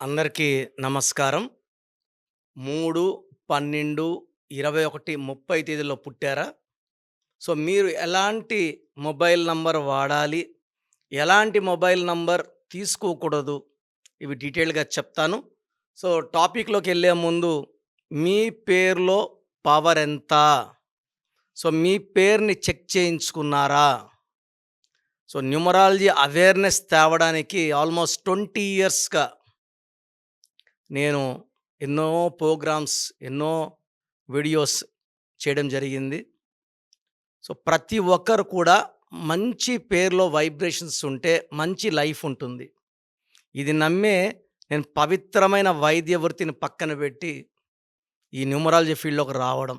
అందరికీ నమస్కారం. 3, 12, 21, 30 తేదీల్లో పుట్టారా? సో, మీరు ఎలాంటి మొబైల్ నంబర్ వాడాలి? ఎలాంటి మొబైల్ నంబర్ తీసుకోకూడదు? ఇవి డీటెయిల్‌గా చెప్తాను. సో, టాపిక్‌లోకెళ్ళే ముందు మీ పేరులో పవర్ ఎంత? సో, మీ పేరుని చెక్ చేయించుకున్నారా? సో, న్యూమరాలజీ అవేర్‌నెస్ తేవడానికి ఆల్మోస్ట్ 20 ఇయర్స్‌గా నేను ఎన్నో ప్రోగ్రామ్స్, ఎన్నో వీడియోస్ చేయడం జరిగింది. సో, ప్రతి ఒక్కరు కూడా మంచి పేరులో వైబ్రేషన్స్ ఉంటే మంచి లైఫ్ ఉంటుంది. ఇది నమ్మే నేను పవిత్రమైన వైద్య వృత్తిని పక్కన పెట్టి ఈ న్యూమరాలజీ ఫీల్డ్‌లోకి రావడం.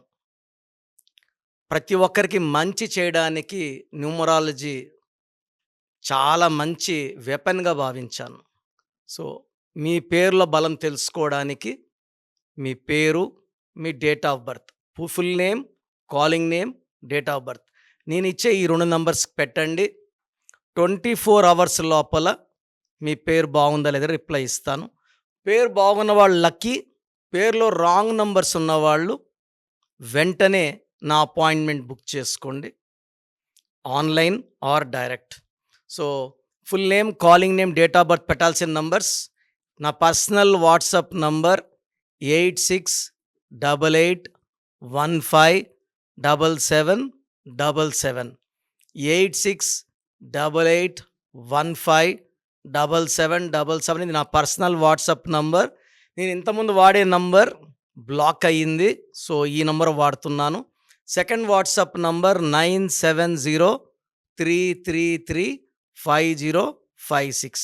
ప్రతి ఒక్కరికి మంచి చేయడానికి న్యూమరాలజీ చాలా మంచి వెపన్‌గా భావించాను. సో, మీ పేరులో బలం తెలుసుకోవడానికి మీ పేరు, మీ date of birth, full name, calling name, date of birth. నేనిచ్చే ఈ 2 నంబర్స్ పెట్టండి. 24 అవర్స్ లోపల మీ పేరు బాగుందా లేదా రిప్లై ఇస్తాను. పేరు బాగున్న వాళ్ళు లక్కీ. పేరులో రాంగ్ నంబర్స్ ఉన్నవాళ్ళు వెంటనే నా అపాయింట్మెంట్ బుక్ చేసుకోండి. Online or direct. So, full name, calling name, date of birth పెట్టాల్సిన నంబర్స్. నా పర్సనల్ వాట్సాప్ నంబర్ 8688157777. 8688157777 ఇది నా పర్సనల్ వాట్సాప్ నంబర్. నేను ఇంతకుముందు వాడే నంబర్ బ్లాక్ అయ్యింది. సో, ఈ నంబర్ వాడుతున్నాను. Second WhatsApp number 9703335056.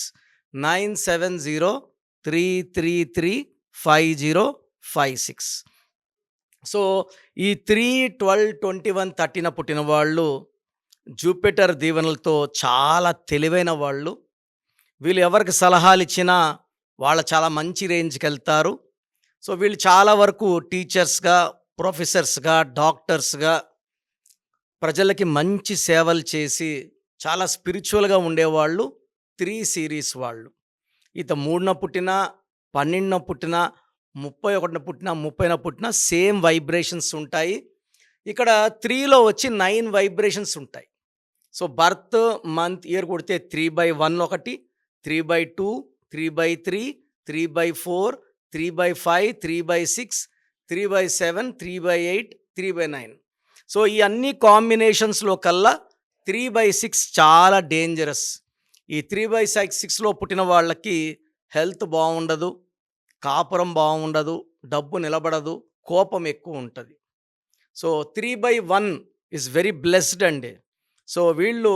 9703335056. సో, ఈ 3, 12, 21, 30న పుట్టిన వాళ్ళు జూపిటర్ దీవెనలతో చాలా తెలివైన వాళ్ళు. వీళ్ళు ఎవరికి సలహాలిచ్చినా వాళ్ళు చాలా మంచి రేంజ్‌కెళ్తారు. సో, వీళ్ళు చాలా వరకు టీచర్స్‌గా, ప్రొఫెసర్స్‌గా, డాక్టర్స్‌గా ప్రజలకి మంచి సేవలు చేసి చాలా స్పిరిచ్యువల్‌గా ఉండేవాళ్ళు 3 సీరీస్ వాళ్ళు. ఈత 3న పుట్టినా, 12న పుట్టినా, 31న పుట్టినా, 30న పుట్టినా సేమ్ వైబ్రేషన్స్ ఉంటాయి. ఇక్కడ 3లో వచ్చి 9 వైబ్రేషన్స్ ఉంటాయి. సో, బర్త్, మంత్, ఇయర్ కొడితే 3/1 ఒకటి, 3/2, 3/3, 3/4, 3/5, 3/6, 3/7, 3/8, 3/9. సో, ఈ అన్ని కాంబినేషన్స్‌లో కల్లా 3/6 చాలా డేంజరస్. ఈ 3/6లో పుట్టిన వాళ్ళకి హెల్త్ బావుండదు, కాపురం బావుండదు, డబ్బు నిలబడదు, కోపం ఎక్కువుంటది. సో, 3/1 ఈజ్ వెరీ బ్లెస్డ్ అండి. సో, వీళ్ళు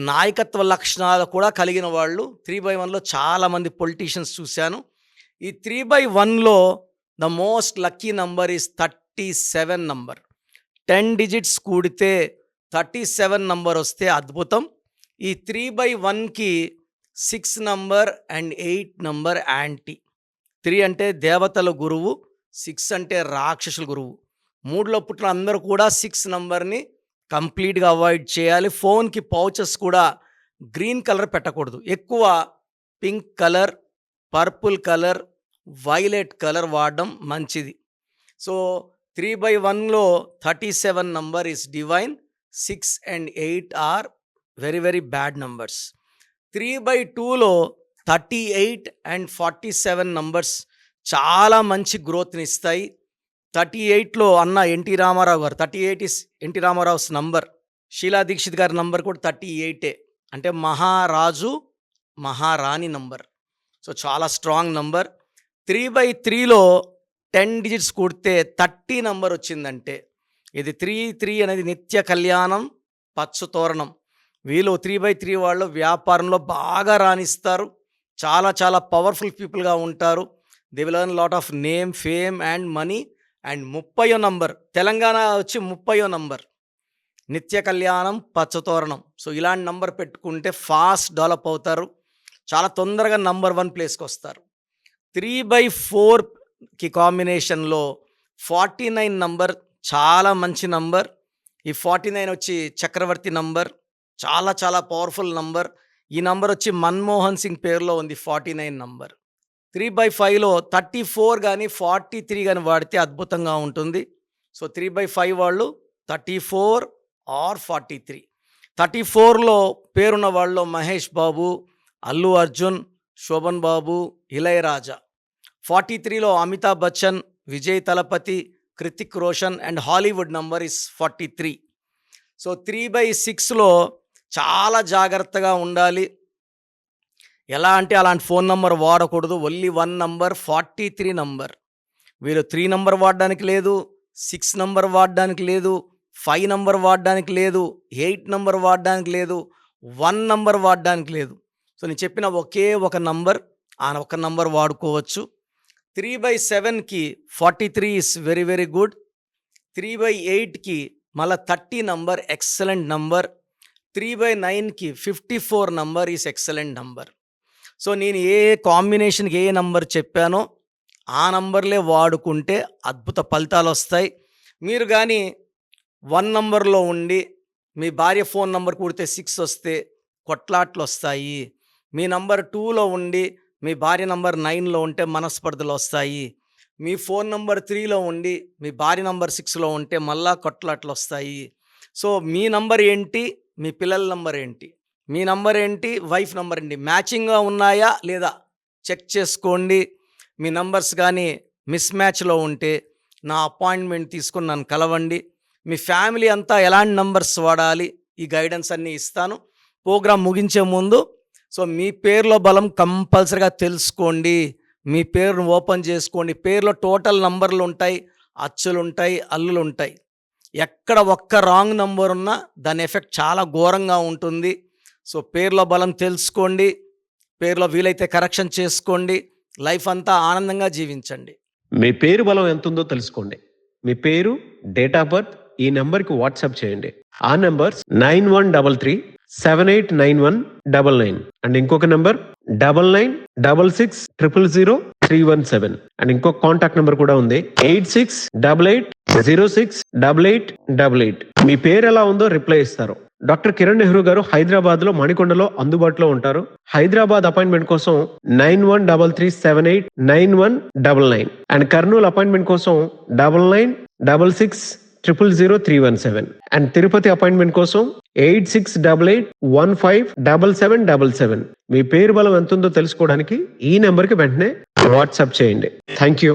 నాయకత్వ లక్షణాలు కూడా కలిగిన వాళ్ళు. 3/1లో చాలామంది పొలిటీషియన్స్ చూశాను. ఈ 3/1లో the most lucky number is 37 number. 10 digits కూడితే 37 నంబర్ వస్తే అద్భుతం. ఈ 3/1కి 6 నంబర్ అండ్ 8 నంబర్ యాంటీ. 3 అంటే దేవతల గురువు, 6 అంటే రాక్షసుల గురువు. 3లో పుట్టిన అందరూ కూడా 6 నంబర్‌ని కంప్లీట్‌గా అవాయిడ్ చేయాలి. ఫోన్‌కి పౌచెస్ కూడా గ్రీన్ కలర్ పెట్టకూడదు. ఎక్కువ pink colour, purple colour, violet colour వాడడం మంచిది. సో, 3/1లో 37 number is divine. 6 and 8 are very very bad numbers. 3/2లో 38 అండ్ 47 నంబర్స్ చాలా మంచి గ్రోత్‌నిస్తాయి. 38లో అన్న ఎన్టీ రామారావు గారు 38 ఈస్ ఎన్టీ రామారావుస్ నంబర్. షీలా దీక్షిత్ గారి నంబర్ కూడా 38 అంటే మహారాజు, మహారాణి నంబర్. సో, చాలా స్ట్రాంగ్ నంబర్. 3/3లో 10 డిజిట్స్ కూడితే 30 నంబర్ వచ్చిందంటే ఇది 3 అనేది నిత్య కళ్యాణం, పచ్చ తోరణం. వీళ్ళు 3/3 వాళ్ళు వ్యాపారంలో బాగా రాణిస్తారు. చాలా చాలా పవర్ఫుల్ పీపుల్‌గా ఉంటారు. They will earn lot of name, fame and money. And 30వ నంబర్ తెలంగాణ వచ్చి 30వ నంబర్. నిత్య కళ్యాణం, పచ్చతోరణం. సో, ఇలాంటి నంబర్ పెట్టుకుంటే ఫాస్ట్ డెవలప్ అవుతారు. చాలా తొందరగా నంబర్ 1 ప్లేస్‌కొస్తారు. 3/4కి కాంబినేషన్‌లో 49 నంబర్ చాలా మంచి నంబర్. ఈ 49 వచ్చి చక్రవర్తి నంబర్. చాలా చాలా పవర్ఫుల్ నంబర్. ఈ నంబర్ వచ్చి మన్మోహన్ సింగ్ పేరులో ఉంది 49 నంబర్. 3/5లో 34 గానీ, 43 గానీ వాడితే అద్భుతంగా ఉంటుంది. సో, 3/5 వాళ్ళు 34 ఆర్ 43. 34లో పేరున్న వాళ్ళలో మహేష్ బాబు, అల్లు అర్జున్, శోభన్ బాబు, ఇళయరాజా. 43లో Amitabh Bachchan, Vijay Thalapathy, Hrithik Roshan and Hollywood number is 43. So, 3/6లో చాలా జాగ్రత్తగా ఉండాలి. ఎలా అంటే అలాంటి ఫోన్ నంబర్ వాడకూడదు. Only 1 number 43 number. వీళ్ళు 3 నంబర్ వాడడానికి లేదు, 6 నంబర్ వాడడానికి లేదు, 5 నంబర్ వాడడానికి లేదు, 8 నంబర్ వాడడానికి లేదు, 1 నంబర్ వాడడానికి లేదు. సో, నేను చెప్పిన ఒకే ఒక నంబర్, ఆ ఒక నంబర్ వాడుకోవచ్చు. 3/7కి 43 ఈస్ వెరీ వెరీ గుడ్. 3/8కి మళ్ళీ 30 నంబర్ ఎక్సలెంట్ నంబర్. 3/9కి 54 number is excellent number. So, నేను ఏ కాంబినేషన్కి ఏ నంబర్ చెప్పానో ఆ నంబర్లే వాడుకుంటే అద్భుత ఫలితాలు వస్తాయి. మీరు కానీ 1 నంబర్లో ఉండి మీ భార్య ఫోన్ నంబర్ కూడితే 6 వస్తే కొట్లాట్లు వస్తాయి. మీ నంబర్ 2లో ఉండి మీ భార్య నంబర్ 9లో ఉంటే మనస్పర్ధలు వస్తాయి. మీ ఫోన్ నంబర్ 3లో ఉండి మీ భార్య నంబర్ 6లో ఉంటే మళ్ళా కొట్లాట్లు వస్తాయి. సో, మీ నంబర్ ఏంటి, మీ పిల్లల నంబర్ ఏంటి, మీ నంబర్ ఏంటి, వైఫ్ నంబర్ ఏంటి, మ్యాచింగ్గా ఉన్నాయా లేదా చెక్ చేసుకోండి. మీ నంబర్స్ కానీ మిస్ మ్యాచ్లో ఉంటే నా అపాయింట్మెంట్ తీసుకుని నన్ను కలవండి. మీ ఫ్యామిలీ అంతా ఎలాంటి నంబర్స్ వాడాలి ఈ గైడెన్స్ అన్నీ ఇస్తాను. ప్రోగ్రాం ముగించే ముందు సో, మీ పేరులో బలం కంపల్సరిగా తెలుసుకోండి. మీ పేరును ఓపెన్ చేసుకోండి. పేరులో టోటల్ నంబర్లు ఉంటాయి, అచ్చులు ఉంటాయి, అల్లులు ఉంటాయి. ఎక్కడ ఒక్క రాంగ్ నంబర్ ఉన్నా దాని ఎఫెక్ట్ చాలా ఘోరంగా ఉంటుంది. సో, పేరులో బలం తెలుసుకోండి. పేరులో వీలైతే కరెక్షన్ చేసుకోండి. లైఫ్ అంతా ఆనందంగా జీవించండి. మీ పేరు బలం ఎంతుందో తెలుసుకోండి. మీ పేరు, డేట్ ఆఫ్ బర్త్ ఈ నెంబర్కి వాట్సాప్ చేయండి. ఆ నెంబర్ 9133789199 అండ్ ఇంకొక నెంబర్ 9966000317 అండ్ ఇంకొక కాంటాక్ట్ నెంబర్ కూడా ఉంది 8688068888. మీ పేరు ఎలా ఉందో రిప్లై ఇస్తారు. డాక్టర్ కిరణ్ నెహ్రూ గారు హైదరాబాద్ లో మణికొండలో అందుబాటులో ఉంటారు. హైదరాబాద్ అపాయింట్మెంట్ కోసం 9133789199 అండ్ కర్నూలు అపాయింట్మెంట్ కోసం 9966000317 అండ్ తిరుపతి అపాయింట్మెంట్ కోసం 8688157777. మీ పేరు బలం ఎంతుందో తెలుసుకోవడానికి ఈ నెంబర్కి వెంటనే వాట్సాప్ చేయండి. Thank you.